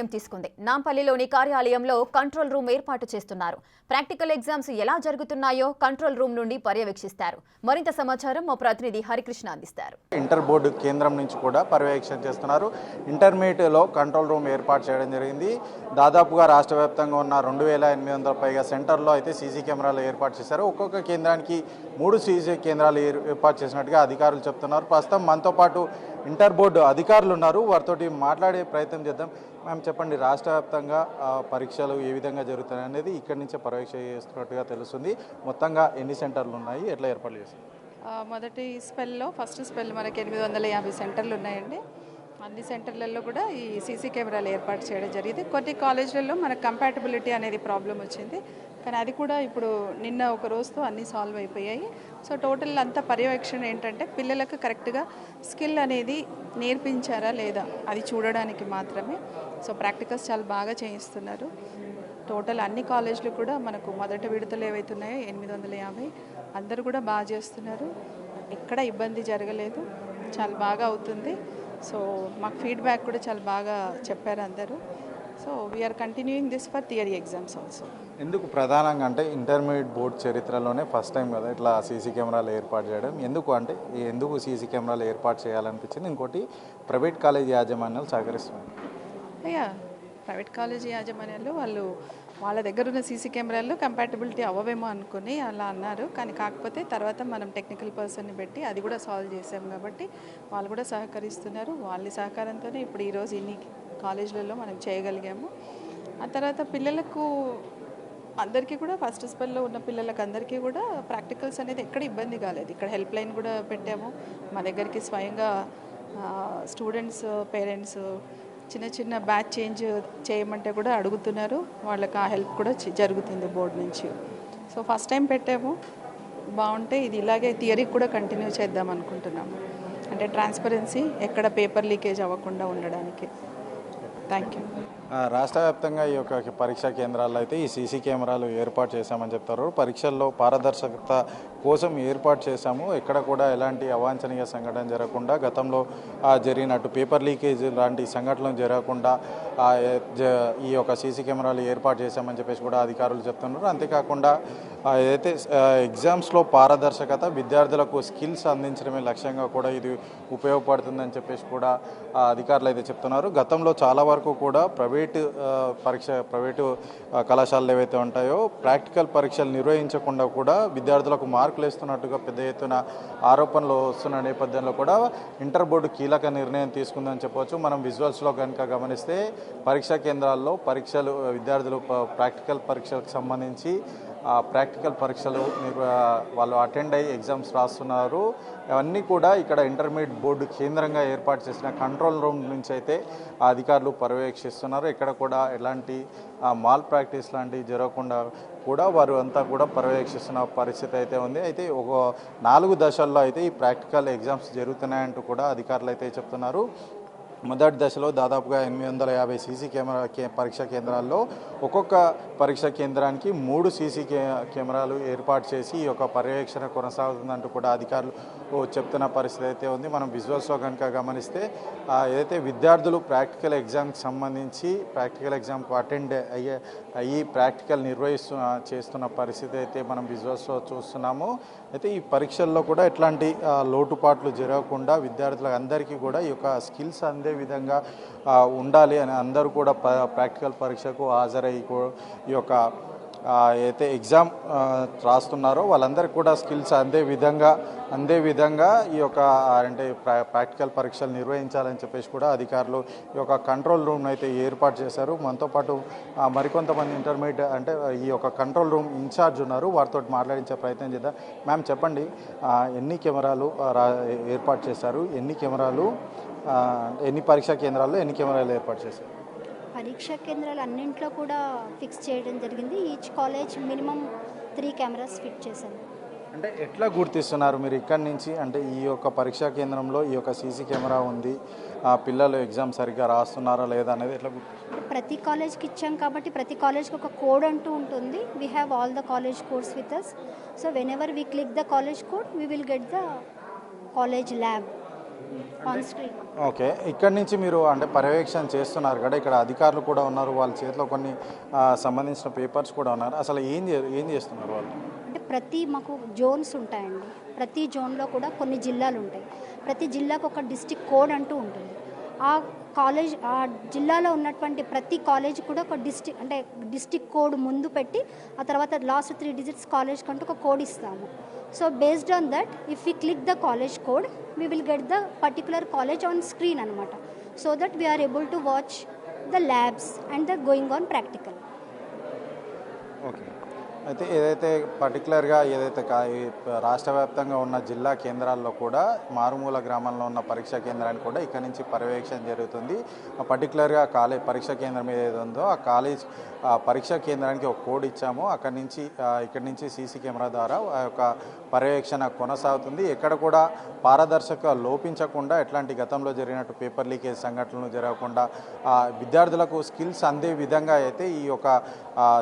నిర్ణయం తీసుకుంది. నాంపల్లిలోని కార్యాలయంలో కంట్రోల్ రూమ్ ఏర్పాటు చేస్తున్నారు. ప్రాక్టికల్ ఎగ్జామ్స్ ఎలా జరుగుతున్నాయో కంట్రోల్ రూమ్ నుండి పర్యవేక్షిస్తారు. మరింత సమాచారం మా ప్రతినిధి హరికృష్ణ అందిస్తారు. ఇంటర్ బోర్డు కేంద్రం నుంచి కూడా పర్యవేక్షణ చేస్తున్నారు. ఇంటర్మీడియట్లో కంట్రోల్ రూమ్ ఏర్పాటు చేయడం జరిగింది. దాదాపుగా రాష్ట్ర వ్యాప్తంగా ఉన్న 2800 పైగా సెంటర్లో అయితే సీసీ కెమెరాలు ఏర్పాటు చేశారు. ఒక్కొక్క కేంద్రానికి 3 సీసీ కెమెరాలు ఏర్పాటు చేసినట్టుగా అధికారులు చెప్తున్నారు. ప్రస్తుతం మనతో పాటు ఇంటర్ బోర్డు అధికారులు ఉన్నారు. వారితోటి మాట్లాడే ప్రయత్నం చేద్దాం. మ్యామ్ చెప్పండి, రాష్ట్ర వ్యాప్తంగా పరీక్షలు ఏ విధంగా జరుగుతాయి అనేది ఇక్కడి నుంచే పర్యవేక్షణ చేస్తున్నట్టుగా తెలుస్తుంది. మొత్తంగా ఎన్ని సెంటర్లు ఉన్నాయి, ఎట్లా ఏర్పాటు చేస్తారు? మొదటి స్పెల్లో ఫస్ట్ స్పెల్ మనకి 850 సెంటర్లు ఉన్నాయండి. అన్ని సెంటర్లలో కూడా ఈ సీసీ కెమెరాలు ఏర్పాటు చేయడం జరిగింది. కొన్ని కాలేజీలలో మనకు కంపాటబిలిటీ అనేది ప్రాబ్లం వచ్చింది, కానీ అది కూడా ఇప్పుడు నిన్న ఒక రోజుతో అన్నీ సాల్వ్ అయిపోయాయి. సో టోటల్ అంతా పర్యవేక్షణ ఏంటంటే పిల్లలకు కరెక్ట్గా స్కిల్ అనేది నేర్పించారా లేదా అది చూడడానికి మాత్రమే. సో ప్రాక్టికల్స్ చాలా బాగా చేయిస్తున్నారు. టోటల్ అన్ని కాలేజీలు కూడా మనకు మొదటి విడతలు ఏవైతున్నాయో 850 అందరూ కూడా బాగా చేస్తున్నారు. ఎక్కడ ఇబ్బంది జరగలేదు, చాలా బాగా అవుతుంది. సో మాకు ఫీడ్బ్యాక్ కూడా చాలా బాగా చెప్పారు అందరూ. So we are continuing this for theory exams also. ఎందుకు ప్రధానంగా అంటే ఇంటర్మీడియట్ బోర్డు చరిత్రలోనే ఫస్ట్ టైం కదా ఇట్లా సీసీ కెమెరాలు ఏర్పాటు చేయడం? ఎందుకు సీసీ కెమెరాలు ఏర్పాటు చేయాలనిపించింది? ఇంకోటి, ప్రైవేట్ కాలేజ్ యాజమాన్యాలు సహకరిస్తున్నారు. అయ్యా, ప్రైవేట్ కాలేజీ యాజమాన్యాలు వాళ్ళ దగ్గర ఉన్న సీసీ కెమెరాల్లో కంపాటబిలిటీ అవ్వవేమో అనుకుని అలా అన్నారు. కానీ కాకపోతే తర్వాత మనం టెక్నికల్ పర్సన్ని పెట్టి అది కూడా సాల్వ్ చేసాం కాబట్టి వాళ్ళు కూడా సహకరిస్తున్నారు. వాళ్ళ సహకారంతోనే ఇప్పుడు ఈరోజు ఇన్ని కాలేజీలలో మనం చేయగలిగాము. ఆ తర్వాత పిల్లలకు అందరికీ కూడా ఫస్ట్ స్పెల్లో ఉన్న పిల్లలకు అందరికీ కూడా ప్రాక్టికల్స్ అనేది ఎక్కడ ఇబ్బంది కాలేదు. ఇక్కడ హెల్ప్ లైన్ కూడా పెట్టాము. మా దగ్గరికి స్వయంగా స్టూడెంట్స్ పేరెంట్స్ చిన్న బ్యాచ్ చేంజ్ చేయమంటే కూడా అడుగుతున్నారు. వాళ్ళకి ఆ హెల్ప్ కూడా జరుగుతుంది బోర్డు నుంచి. సో ఫస్ట్ టైం పెట్టాము, బాగుంటే ఇది ఇలాగే థియరీ కూడా కంటిన్యూ చేద్దాం అనుకుంటున్నాము. అంటే ట్రాన్స్పరెన్సీ, ఎక్కడ పేపర్ లీకేజ్ అవ్వకుండా ఉండడానికి. Thank you. రాష్ట్ర వ్యాప్తంగా ఈ యొక్క పరీక్షా కేంద్రాల్లో అయితే ఈ సీసీ కెమెరాలు ఏర్పాటు చేశామని చెప్తారు. పరీక్షల్లో పారదర్శకత కోసం ఏర్పాటు చేశాము, ఎక్కడ కూడా ఎలాంటి అవాంఛనీయ సంఘటన జరగకుండా, గతంలో జరిగినట్టు పేపర్ లీకేజ్ లాంటి సంఘటనలు జరగకుండా ఈ యొక్క సీసీ కెమెరాలు ఏర్పాటు చేశామని చెప్పేసి కూడా అధికారులు చెప్తున్నారు. అంతేకాకుండా ఏదైతే ఎగ్జామ్స్లో పారదర్శకత, విద్యార్థులకు స్కిల్స్ అందించడమే లక్ష్యంగా కూడా ఇది ఉపయోగపడుతుందని చెప్పేసి కూడా అధికారులు అయితే చెప్తున్నారు. గతంలో చాలా వరకు కూడా ప్రైవేటు కళాశాలలు ఏవైతే ఉంటాయో ప్రాక్టికల్ పరీక్షలు నిర్వహించకుండా కూడా విద్యార్థులకు మార్కులు వేస్తున్నట్టుగా పెద్ద ఎత్తున ఆరోపణలు వస్తున్న నేపథ్యంలో కూడా ఇంటర్ బోర్డు కీలక నిర్ణయం తీసుకుందని చెప్పవచ్చు. మనం విజువల్స్లో కనుక గమనిస్తే పరీక్షా కేంద్రాల్లో విద్యార్థులు ప్రాక్టికల్ పరీక్షలకు సంబంధించి ప్రాక్టికల్ పరీక్షలు వాళ్ళు అటెండ్ అయ్యి ఎగ్జామ్స్ రాస్తున్నారు. అవన్నీ కూడా ఇక్కడ ఇంటర్మీడియట్ బోర్డు కేంద్రంగా ఏర్పాటు చేసిన కంట్రోల్ రూమ్ నుంచి అయితే అధికారులు పర్యవేక్షిస్తున్నారు. ఇక్కడ కూడా ఎలాంటి మాల్ ప్రాక్టీస్ లాంటివి జరగకుండా కూడా వారు అంతా కూడా పర్యవేక్షిస్తున్న పరిస్థితి అయితే ఉంది. అయితే ఒక 4 దశల్లో అయితే ఈ ప్రాక్టికల్ ఎగ్జామ్స్ జరుగుతున్నాయంటూ కూడా అధికారులు అయితే చెప్తున్నారు. మొదటి దశలో దాదాపుగా 850 సీసీ పరీక్షా కేంద్రాల్లో ఒక్కొక్క పరీక్షా కేంద్రానికి 3 సీసీ కెమెరాలు ఏర్పాటు చేసి ఈ యొక్క పర్యవేక్షణ కొనసాగుతుందంటూ కూడా అధికారులు చెప్తున్న పరిస్థితి అయితే ఉంది. మనం విజువల్స్లో కనుక గమనిస్తే ఏదైతే విద్యార్థులు ప్రాక్టికల్ ఎగ్జామ్కి సంబంధించి ప్రాక్టికల్ ఎగ్జామ్కు అటెండ్ అయ్యి ప్రాక్టికల్ చేస్తున్న పరిస్థితి అయితే మనం విజువల్స్లో చూస్తున్నాము. అయితే ఈ పరీక్షల్లో కూడా ఎట్లాంటి లోటుపాట్లు జరగకుండా విద్యార్థులకు అందరికీ కూడా ఈ యొక్క స్కిల్స్ అందే విధంగా ఉండాలి అని అందరూ కూడా ప్రాక్టికల్ పరీక్షకు హాజరయ్యి ఈ యొక్క అయితే ఎగ్జామ్ రాస్తున్నారో వాళ్ళందరికీ కూడా స్కిల్స్ అందే విధంగా ఈ యొక్క అంటే ప్రాక్టికల్ పరీక్షలు నిర్వహించాలని చెప్పేసి కూడా అధికారులు ఈ యొక్క కంట్రోల్ రూమ్ అయితే ఏర్పాటు చేశారు. మనతో పాటు మరికొంతమంది ఇంటర్మీడియట్ అంటే ఈ యొక్క కంట్రోల్ రూమ్ ఇన్ఛార్జ్ ఉన్నారు, వారితో మాట్లాడించే ప్రయత్నం చేద్దాం. మ్యామ్ చెప్పండి, ఎన్ని కెమెరాలు ఏర్పాటు చేశారు? ఎన్ని పరీక్షా కేంద్రాల్లో ఎన్ని కెమెరాలు ఏర్పాటు చేశారు? పరీక్షా కేంద్రాలు అన్నింట్లో కూడా ఫిక్స్ చేయడం జరిగింది. Each college minimum 3 cameras fit చేశాను. అంటే ఎట్లా గుర్తిస్తున్నారు మీరు ఇక్కడి నుంచి? అంటే ఈ యొక్క పరీక్షా కేంద్రంలో ఈ యొక్క సీసీ కెమెరా ఉంది, పిల్లలు ఎగ్జామ్ సరిగ్గా రాస్తున్నారా లేదా అనేది ఎట్లా గుర్తిస్తున్నారు? ప్రతి కాలేజ్కి ఇచ్చాం కాబట్టి ప్రతి కాలేజ్కి ఒక కోడ్ అంటూ ఉంటుంది. We have all the college codes with us. So whenever we click the college code we will get the college lab. On screen. Okay, ఇక్కడి నుంచి మీరు అంటే పర్యవేక్షణ చేస్తున్నారు కదా, ఇక్కడ అధికారులు కూడా ఉన్నారు, వాళ్ళ చేతిలో కొన్ని సంబంధించిన పేపర్స్ కూడా ఉన్నారు. అసలు ఏం చేస్తున్నారు వాళ్ళు? అంటే మాకు జోన్స్ ఉంటాయండి. ప్రతి జోన్లో కూడా కొన్ని జిల్లాలు ఉంటాయి. ప్రతి జిల్లాకు ఒక డిస్టిక్ కోడ్ అంటూ ఉంటుంది. ఆ జిల్లాలో ఉన్నటువంటి ప్రతి కాలేజ్ కూడా ఒక డిస్టిక్ కోడ్ ముందు పెట్టి ఆ తర్వాత లాస్ట్ 3 డిజిట్స్ కాలేజ్ కంటూ ఒక కోడ్ ఇస్తాము. So based on that if we click the college code we will get the particular college on screen అనమాట. So that we are able to watch the labs and the going on practical. Okay, అయితే ఏదైతే పర్టికులర్గా ఈ రాష్ట్ర వ్యాప్తంగా ఉన్న జిల్లా కేంద్రాల్లో కూడా మారుమూల గ్రామంలో ఉన్న పరీక్షా కేంద్రాన్ని కూడా ఇక్కడ నుంచి పర్యవేక్షణ జరుగుతుంది. పర్టికులర్గా పరీక్షా కేంద్రం ఏదైతే ఉందో ఆ కాలేజ్ పరీక్షా కేంద్రానికి ఒక కోడ్ ఇచ్చాము. ఇక్కడి నుంచి సీసీ కెమెరా ద్వారా ఆ యొక్క పర్యవేక్షణ కొనసాగుతుంది. ఎక్కడ కూడా పారదర్శక లోపించకుండా, ఎట్లాంటి గతంలో జరిగినట్టు పేపర్ లీకేజ్ సంఘటనలు జరగకుండా విద్యార్థులకు స్కిల్స్ అందే విధంగా అయితే ఈ యొక్క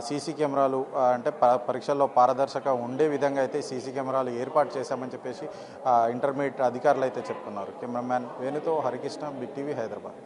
సీసీ కెమెరాలు అంటే పరీక్షల్లో పారదర్శక ఉండే విధంగా అయితే సీసీ కెమెరాలు ఏర్పాటు చేశామని చెప్పేసి ఇంటర్మీడియట్ అధికారులు అయితే చెప్తున్నారు. కెమెరామ్యాన్ వేణుతో హరికృష్ణ, బిగ్ టీవీ, హైదరాబాద్.